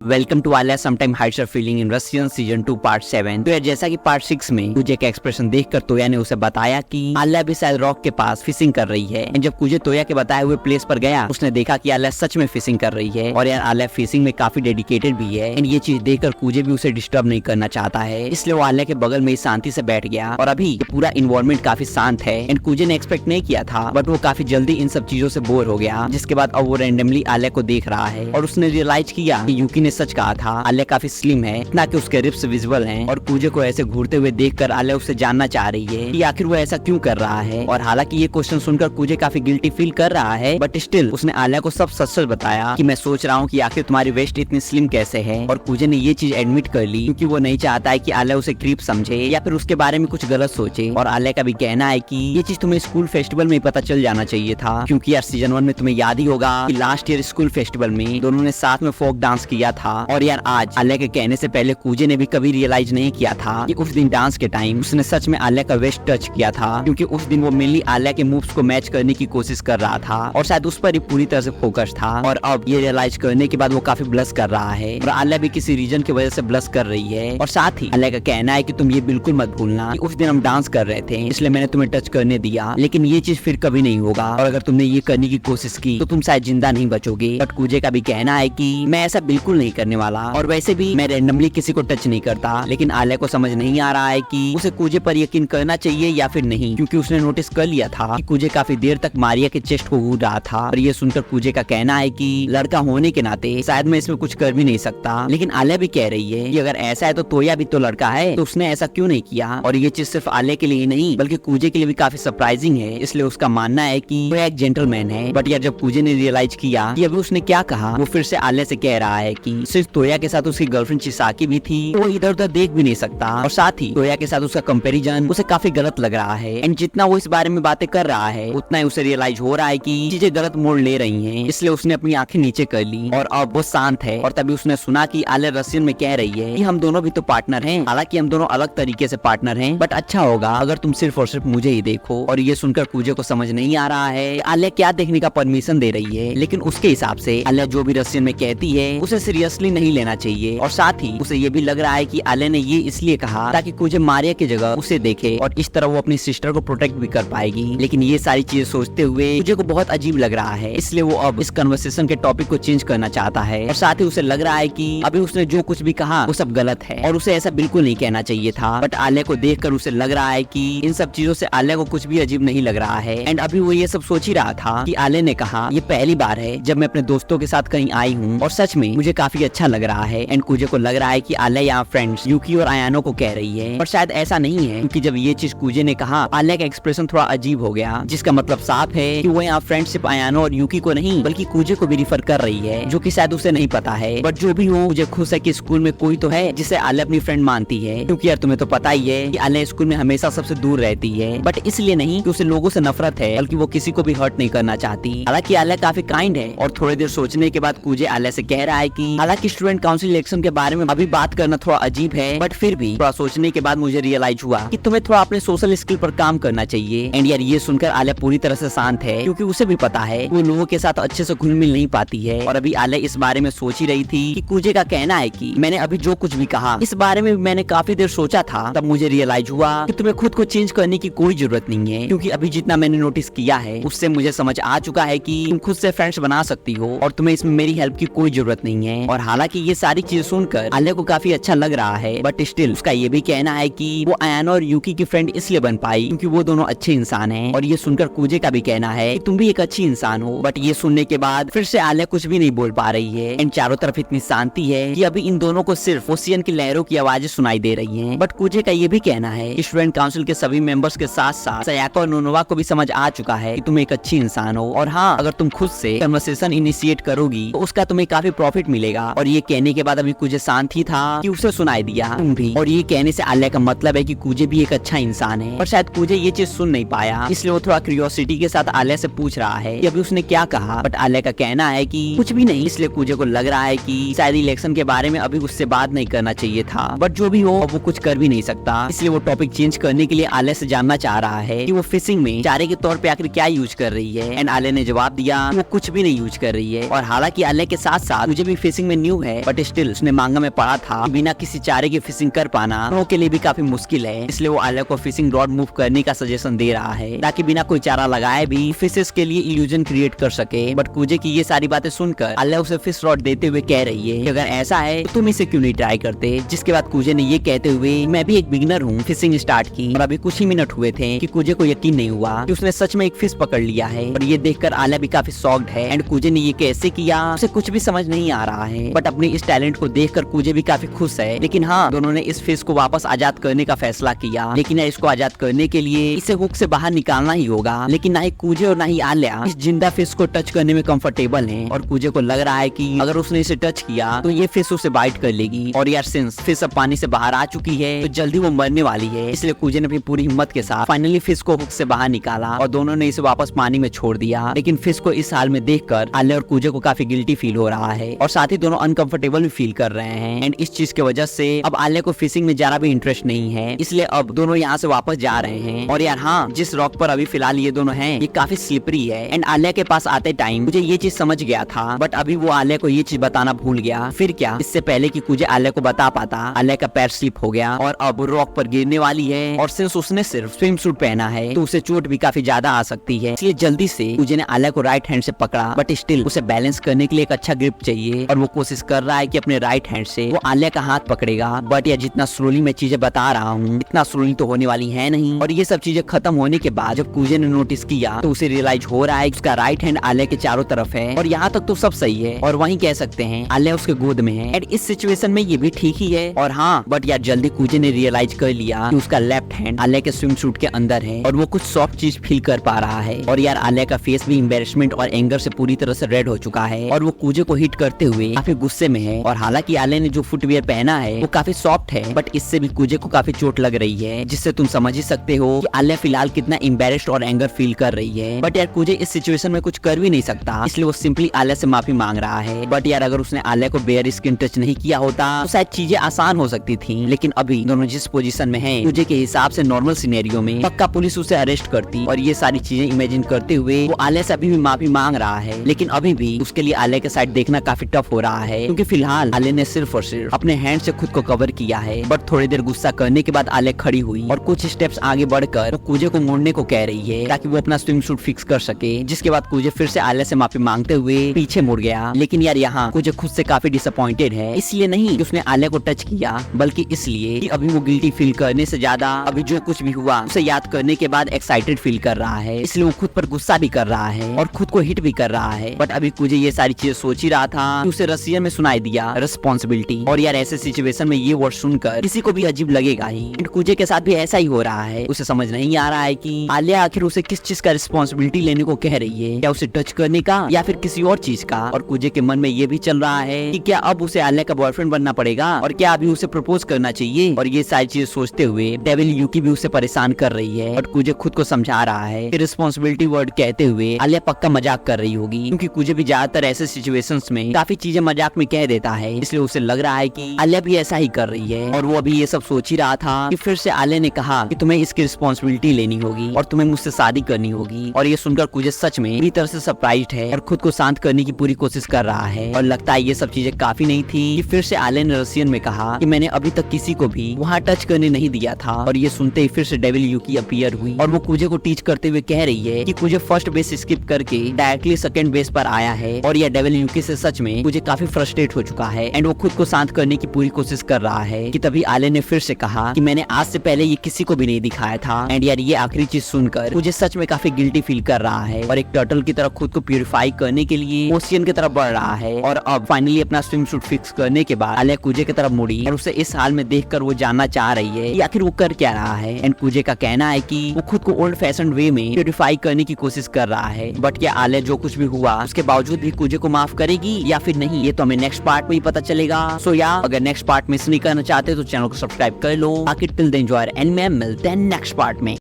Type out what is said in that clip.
Welcome to Alia sometime hides her feeling in Russian season 2 part 7। तो यार जैसा कि पार्ट 6 में कुजे का एक्सप्रेशन देखकर तोया ने उसे बताया कि आलिया भी शायद रॉक के पास फिशिंग कर रही है। एंड जब कुजे तोया के बताए हुए प्लेस पर गया उसने देखा कि आलिया सच में फिशिंग कर रही है और यार आलिया फिशिंग में काफी डेडिकेटेड भी है। एंड ये चीज देखकर कुजे भी उसे डिस्टर्ब नहीं करना चाहता है, इसलिए वो आलिया के बगल में शांति से बैठ गया। और अभी पूरा इन्वायरमेंट काफी शांत है एंड कुजे ने एक्सपेक्ट नहीं किया था, बट वो काफी जल्दी इन सब चीजों से बोर हो गया। जिसके बाद अब वो रैंडमली आलिया को देख रहा है और उसने रियलाइज किया कि यूकी ने सच कहा था, आलिया काफी स्लिम है, इतना कि उसके रिप्स विजिबल हैं। और कुजे को ऐसे घूरते हुए देखकर आलिया उससे जानना चाह रही है कि आखिर वो ऐसा क्यों कर रहा है। और हालांकि ये क्वेश्चन सुनकर कुजे काफी गिल्टी फील कर रहा है, बट स्टिल उसने आलिया को सब सच बताया कि मैं सोच रहा हूँ कि आखिर तुम्हारी वेस्ट इतनी स्लिम कैसे है। और कुजे ने ये चीज एडमिट कर ली क्योंकि वो नहीं चाहता है कि आलिया उसे क्रीप समझे या फिर उसके बारे में कुछ गलत सोचे। और आलिया का भी कहना है कि ये चीज तुम्हें स्कूल फेस्टिवल में पता चल जाना चाहिए था, क्योंकि यार सीजन 1 में तुम्हें याद ही होगा कि लास्ट ईयर स्कूल फेस्टिवल में दोनों ने साथ में फोक डांस किया था। और यार आज आलिया के कहने से पहले कुजे ने भी कभी रियलाइज नहीं किया था कि उस दिन डांस के टाइम उसने सच में आलिया का वेस्ट टच किया था, क्योंकि उस दिन वो मेनली आलिया के मूव्स को मैच करने की कोशिश कर रहा था और शायद उस पर ही पूरी तरह से फोकस था। और अब ये रियलाइज करने के बाद वो काफी ब्लश कर रहा है और आलिया भी किसी रीजन की वजह से ब्लश कर रही है। और साथ ही आलिया का कहना है कि तुम ये बिल्कुल मत भूलना कि उस दिन हम डांस कर रहे थे, इसलिए मैंने तुम्हें टच करने दिया, लेकिन ये चीज फिर कभी नहीं होगा और अगर तुमने ये करने की कोशिश की तो तुम शायद जिंदा नहीं बचोगे। बट कुजे का भी कहना है कि मैं ऐसा बिल्कुल नहीं करने वाला और वैसे भी मैं रैंडमली किसी को टच नहीं करता। लेकिन आलिया को समझ नहीं आ रहा है कि उसे कुजे पर यकीन करना चाहिए या फिर नहीं, क्योंकि उसने नोटिस कर लिया था कि कुजे काफी देर तक मारिया के चेस्ट को घूर रहा था। और ये सुनकर कुजे का कहना है कि लड़का होने के नाते शायद मैं इसमें कुछ कर भी नहीं सकता। लेकिन आलिया भी कह रही है कि अगर ऐसा है तो तोया भी तो लड़का है, तो उसने ऐसा क्यों नहीं किया। और ये चीज सिर्फ आलिया के लिए नहीं बल्कि कुजे के लिए भी काफी सरप्राइजिंग है, इसलिए उसका मानना है कि वो एक जेंटलमैन है। बट यार जब कुजे ने रियलाइज किया कि अभी उसने क्या कहा, वो फिर से आलिया से कह रहा है कि सिर्फ तोया के साथ उसकी गर्लफ्रेंड चिसाकी भी थी, वो इधर उधर देख भी नहीं सकता। और साथ ही तोया के साथ उसका कंपैरिजन उसे काफी गलत लग रहा है। एंड जितना वो इस बारे में बातें कर रहा है उतना ही उसे रियलाइज हो रहा है कि चीजें गलत मोड़ ले रही हैं, इसलिए उसने अपनी आंखें नीचे कर ली और अब वो शांत है। और तभी उसने सुना कि आलिया रशियन में कह रही है कि हम दोनों भी तो पार्टनर हैं, हालांकि हम दोनों अलग तरीके से पार्टनर हैं, बट अच्छा होगा अगर तुम सिर्फ और सिर्फ मुझे ही देखो। और ये सुनकर कुजे को समझ नहीं आ रहा है आलिया क्या देखने का परमिशन दे रही है, लेकिन उसके हिसाब से आलिया जो भी रशियन में कहती है उसे सीरियसली नहीं लेना चाहिए। और साथ ही उसे ये भी लग रहा है कि आलिया ने ये इसलिए कहा ताकि कुजे मारिया की जगह उसे देखे और इस तरह वो अपनी सिस्टर को प्रोटेक्ट भी कर पाएगी। लेकिन ये सारी चीजें सोचते हुए कुजे को बहुत अजीब लग रहा है, इसलिए वो अब इस कन्वर्सेशन के टॉपिक को चेंज करना चाहता है। और साथ ही उसे लग रहा है कि अभी उसने जो कुछ भी कहा वो सब गलत है और उसे ऐसा बिल्कुल नहीं कहना चाहिए था। बट आलिया को देखकर उसे लग रहा है कि इन सब चीजों से आलिया को कुछ भी अजीब नहीं लग रहा है। एंड अभी वो ये सब सोच ही रहा था कि आलिया ने कहा ये पहली बार है जब मैं अपने दोस्तों के साथ कहीं आई हूँ और सच में मुझे काफी अच्छा लग रहा है। एंड कुजे को लग रहा है कि आलिया यहाँ फ्रेंड्स यूकी और आयानो को कह रही है, पर शायद ऐसा नहीं है, क्योंकि जब ये चीज कुजे ने कहा आलिया का एक्सप्रेशन थोड़ा अजीब हो गया, जिसका मतलब साफ है कि वो यहाँ फ्रेंडशिप आयानो और यूकी को नहीं बल्कि कुजे को भी रिफर कर रही है, जो कि शायद उसे नहीं पता है। बट जो भी हो मुझे खुश है कि स्कूल में कोई तो है जिसे आलिया अपनी फ्रेंड मानती है, क्योंकि यार तुम्हें तो पता ही है कि आलिया स्कूल में हमेशा सबसे दूर रहती है, बट इसलिए नहीं कि उसे लोगों से नफरत है, बल्कि वो किसी को भी हर्ट नहीं करना चाहती। हालांकि आलिया काफी काइंड है। और थोड़ी देर सोचने के बाद कुजे आलिया से कह रहा है कि हालांकि स्टूडेंट काउंसिल इलेक्शन के बारे में अभी बात करना थोड़ा अजीब है, बट फिर भी थोड़ा सोचने के बाद मुझे रियलाइज हुआ कि तुम्हें थोड़ा अपने सोशल स्किल पर काम करना चाहिए। एंड यार ये सुनकर आलिया पूरी तरह से शांत है, क्योंकि उसे भी पता है वो लोगों के साथ अच्छे से घुल मिल नहीं पाती है। और अभी आलिया इस बारे में सोच ही रही थी कि कुजे का कहना है कि मैंने अभी जो कुछ भी कहा इस बारे में मैंने काफी देर सोचा था, तब मुझे रियलाइज हुआ कि तुम्हें खुद को चेंज करने की कोई जरूरत नहीं है, क्योंकि अभी जितना मैंने नोटिस किया है उससे मुझे समझ आ चुका है कि तुम खुद से फ्रेंड्स बना सकती हो और तुम्हें इसमें मेरी हेल्प की कोई जरूरत नहीं है। और हालांकि ये सारी चीजें सुनकर आलिया को काफी अच्छा लग रहा है, बट स्टिल उसका ये भी कहना है कि वो आयानो और यूकी की फ्रेंड इसलिए बन पाई क्योंकि वो दोनों अच्छे इंसान हैं। और ये सुनकर कुजे का भी कहना है कि तुम भी एक अच्छी इंसान हो। बट ये सुनने के बाद फिर से आलिया कुछ भी नहीं बोल पा रही है। एंड चारों तरफ इतनी शांति है कि अभी इन दोनों को सिर्फ ओशियन की लहरों की आवाजें सुनाई दे रही हैं। बट कुजे का ये भी कहना है कि स्टूडेंट काउंसिल के सभी मेंबर्स के साथ साथ सयाको और नोनोवा को भी समझ आ चुका है कि तुम एक अच्छी इंसान हो, और हाँ अगर तुम खुद से कन्वर्सेशन इनिशिएट करोगी तो उसका तुम्हें काफी प्रॉफिट मिलेगा। और ये कहने के बाद अभी कुजे शांत ही था कि उसे सुनाई दिया तुम भी। और ये कहने से आलिया का मतलब है कि कुजे भी एक अच्छा इंसान है, पर शायद कुजे ये चीज सुन नहीं पाया, इसलिए वो थोड़ा क्यूरियोसिटी के साथ आलिया से पूछ रहा है कि अभी उसने क्या कहा। बट आलिया का कहना है कि कुछ भी नहीं, इसलिए कुजे को लग रहा है कि शायद इलेक्शन के बारे में अभी उससे बात नहीं करना चाहिए था। बट जो भी हो वो कुछ कर भी नहीं सकता, इसलिए वो टॉपिक चेंज करने के लिए आलिया से जानना चाह रहा है कि वो फिशिंग में चारे के तौर पे आखिर क्या यूज कर रही है। एंड आलिया ने जवाब दिया वो कुछ भी नहीं यूज कर रही है। और हालांकि आलिया के साथ साथ मुझे भी फिशिंग में न्यू है, बट स्टिल उसने मांगा में पढ़ा था बिना किसी चारे की फिशिंग कर पाना दोनों के लिए भी काफी मुश्किल है। इसलिए वो आलिया को फिशिंग रॉड मूव करने का सजेशन दे रहा है ताकि बिना कोई चारा लगाए भी फिशेस के लिए इल्यूजन क्रिएट कर सके। बट कूजे की ये सारी बातें सुनकर आलिया उसे फिश रॉड देते हुए कह रही है कि अगर ऐसा है तो तुम इसे क्यों नहीं ट्राई करते। जिसके बाद कूजे ने ये कहते हुए मैं भी एक बिगिनर हूँ फिशिंग स्टार्ट की और अभी कुछ ही मिनट हुए थे कि कूजे को यकीन नहीं हुआ कि उसने सच में एक फिश पकड़ लिया है। और ये देखकर आलिया भी काफी शॉक्ड है एंड कूजे ने ये कैसे किया उसे कुछ भी समझ नहीं आ रहा है। बट अपने इस टैलेंट को देखकर कूजे भी काफी खुश है। लेकिन हाँ, दोनों ने इस फिश को वापस आजाद करने का फैसला किया। लेकिन इसको आजाद करने के लिए इसे हुक से बाहर निकालना ही होगा। लेकिन ना ही कूजे और ना ही आलिया इस जिंदा फिश को टच करने में कंफर्टेबल हैं। और कूजे को लग रहा है कि अगर उसने इसे टच किया तो ये फिश उसे बाइट कर लेगी। और यार सिंस फिश अब पानी से बाहर आ चुकी है तो जल्दी वो मरने वाली है। इसलिए कूजे ने अपनी पूरी हिम्मत के साथ फाइनली फिश को हुक से बाहर निकाला और दोनों ने इसे वापस पानी में छोड़ दिया। लेकिन फिश को इस हाल में देखकर आलिया और कूजे को काफी गिल्टी फील हो रहा है और साथ ही दोनों अनकंफर्टेबल भी फील कर रहे हैं। एंड इस चीज की वजह से अब आलिया को फिशिंग में जरा भी इंटरेस्ट नहीं है। इसलिए अब दोनों यहाँ से वापस जा रहे हैं। और यार हाँ, जिस रॉक पर अभी फिलहाल ये दोनों हैं ये काफी स्लिपरी है। एंड आलिया के पास आते टाइम मुझे ये चीज समझ गया था, बट अभी वो आलिया को ये चीज बताना भूल गया। फिर क्या, इससे पहले कि कूजे आलिया को बता पाता, आलिया का पैर स्लिप हो गया और अब रॉक पर गिरने वाली है। और सिंस उसने सिर्फ स्विम सूट पहना है तो उसे चोट भी काफी ज्यादा आ सकती है। इसलिए जल्दी से कूजे ने आलिया को राइट हैंड से पकड़ा, बट स्टिल उसे बैलेंस करने के लिए एक अच्छा ग्रिप चाहिए। और वो कोशिश कर रहा है कि अपने राइट हैंड से वो आलिया का हाथ पकड़ेगा। बट यार जितना स्लोली मैं चीजें बता रहा हूँ इतना स्लोली तो होने वाली है नहीं। और ये सब चीजें खत्म होने के बाद जब कूजे ने नोटिस किया तो उसे रियलाइज हो रहा है कि उसका राइट हैंड आलिया के चारों तरफ है। और यहाँ तक तो सब सही है और वहीं कह सकते हैं आलिया उसके गोद में है। एंड इस सिचुएशन में ये भी ठीक ही है। और हाँ, बट यार जल्दी कूजे ने रियलाइज कर लिया कि उसका लेफ्ट हैंड आलिया के स्विम सूट के अंदर है और वो कुछ सॉफ्ट चीज फील कर पा रहा है। और यार आलिया का फेस भी एम्बेरसमेंट और एंगर से पूरी तरह से रेड हो चुका है और वो कूजे को हिट करते हुए काफी गुस्से में है। और हालांकि आलिया ने जो फुटवियर पहना है वो काफी सॉफ्ट है, बट इससे भी कूजे को काफी चोट लग रही है, जिससे तुम समझ ही सकते हो कि आलिया फिलहाल कितना एम्बेरेस्ड और एंगर फील कर रही है। बट यार कूजे इस सिचुएशन में कुछ कर भी नहीं सकता, इसलिए वो सिंपली आलिया से माफी मांग रहा है। बट यार अगर उसने आलिया को बेयर स्किन टच नहीं किया होता तो शायद चीजें आसान हो सकती थी। लेकिन अभी दोनों जिस पोजीशन में हैं, कूजे के हिसाब से नॉर्मल सिनेरियो में पक्का पुलिस उसे अरेस्ट करती। और ये सारी चीजें इमेजिन करते हुए वो आलिया से अभी भी माफी मांग रहा है। लेकिन अभी भी उसके लिए आलिया के साइड देखना काफी टफ हो रहा है, क्योंकि फिलहाल आलिया ने सिर्फ और सिर्फ अपने हैंड से खुद को कवर किया है। बट थोड़ी देर गुस्सा करने के बाद आलिया खड़ी हुई और कुछ स्टेप्स आगे बढ़कर वो कूजे को मोड़ने को कह रही है ताकि वो अपना स्विम सूट फिक्स कर सके। जिसके बाद कूजे फिर से आलिया से माफी मांगते हुए पीछे मुड़ गया। लेकिन यार यहाँ कूजे खुद से काफी डिसअपॉइंटेड है, इसलिए नहीं कि उसने आलिया को टच किया, बल्कि इसलिए कि अभी वो गिल्टी फील करने से ज्यादा अभी जो कुछ भी हुआ उसे याद करने के बाद एक्साइटेड फील कर रहा है। इसलिए वो खुद पर गुस्सा भी कर रहा है और खुद को हिट भी कर रहा है। बट अभी कूजे ये सारी चीजें सोच ही रहा था कि उसे रसियन में सुनाई दिया रिस्पॉन्सिबिलिटी। और यार ऐसे सिचुएशन में ये वर्ड सुनकर किसी को भी अजीब लगेगा ही। कूजे के साथ भी ऐसा ही हो रहा है। उसे समझ नहीं आ रहा है कि आलिया आखिर उसे किस चीज का रिस्पॉन्सिबिलिटी लेने को कह रही है, क्या उसे टच करने का या फिर किसी और चीज का। और कूजे के मन में ये भी चल रहा है कि क्या अब उसे आलिया का बॉयफ्रेंड बनना पड़ेगा और क्या अभी उसे प्रपोज करना चाहिए। और ये सारी चीजें सोचते हुए डेविल यूकी भी उसे परेशान कर रही है। और कूजे खुद को समझा रहा है कि रिस्पॉन्सिबिलिटी वर्ड कहते हुए आलिया पक्का मजाक कर रही होगी, क्योंकि कूजे भी ज्यादातर ऐसे सिचुएशंस में काफी चीजें मजाक में कह देता है। इसलिए उसे लग रहा है कि आलिया भी ऐसा ही कर रही है। और वो अभी ये सब सोच ही रहा था कि फिर से आलिया ने कहा कि तुम्हें इसकी रिस्पॉन्सिबिलिटी लेनी होगी और तुम्हें मुझसे शादी करनी होगी। और ये सुनकर कूजे सच में पूरी तरह से सरप्राइज्ड है और खुद को शांत करने की पूरी कोशिश कर रहा है। और लगता है ये सब चीजें काफी नहीं थी कि फिर से आलिया ने रसियन में कहा कि मैंने अभी तक किसी को भी वहाँ टच करने नहीं दिया था। और ये सुनते ही फिर से डेविल यूकी अपीयर हुई और वो कूजे को टीच करते हुए कह रही है कि कूजे फर्स्ट बेस स्किप करके डायरेक्टली सेकंड बेस पर आया है। और यह डेविल यूकी से सच में कूजे काफी फ्रस्ट्रेट हो चुका है एंड वो खुद को शांत करने की पूरी कोशिश कर रहा है कि तभी आलिया ने फिर से कहा कि मैंने आज से पहले ये किसी को भी नहीं दिखाया था। एंड यार ये आखिरी चीज सुनकर मुझे सच में काफी गिल्टी फील कर रहा है और एक टर्टल की तरह खुद को प्यूरिफाई करने के लिए ओशियन की तरफ बढ़ रहा है। और अब फाइनली अपना स्विम सूट फिक्स करने के बाद आलिया कूजे की तरफ मुड़ी और उसे इस हाल में देखकर वो जानना चाह रही है कि आखिर वो कर क्या रहा है। एंड कूजे का कहना है कि वो खुद को ओल्ड फैशन वे में प्यूरिफाई करने की कोशिश कर रहा है। बट क्या आलिया जो कुछ भी हुआ उसके बावजूद भी कूजे को माफ करेगी या फिर नहीं, ये तो हमें नेक्स्ट पार्ट में ही पता चलेगा। सो यार अगर नेक्स्ट पार्ट मिस नहीं करना चाहते तो चैनल को सब्सक्राइब कर लो। बाकी टिल देन एंजॉय एंड मैं मिलते हैं नेक्स्ट पार्ट में।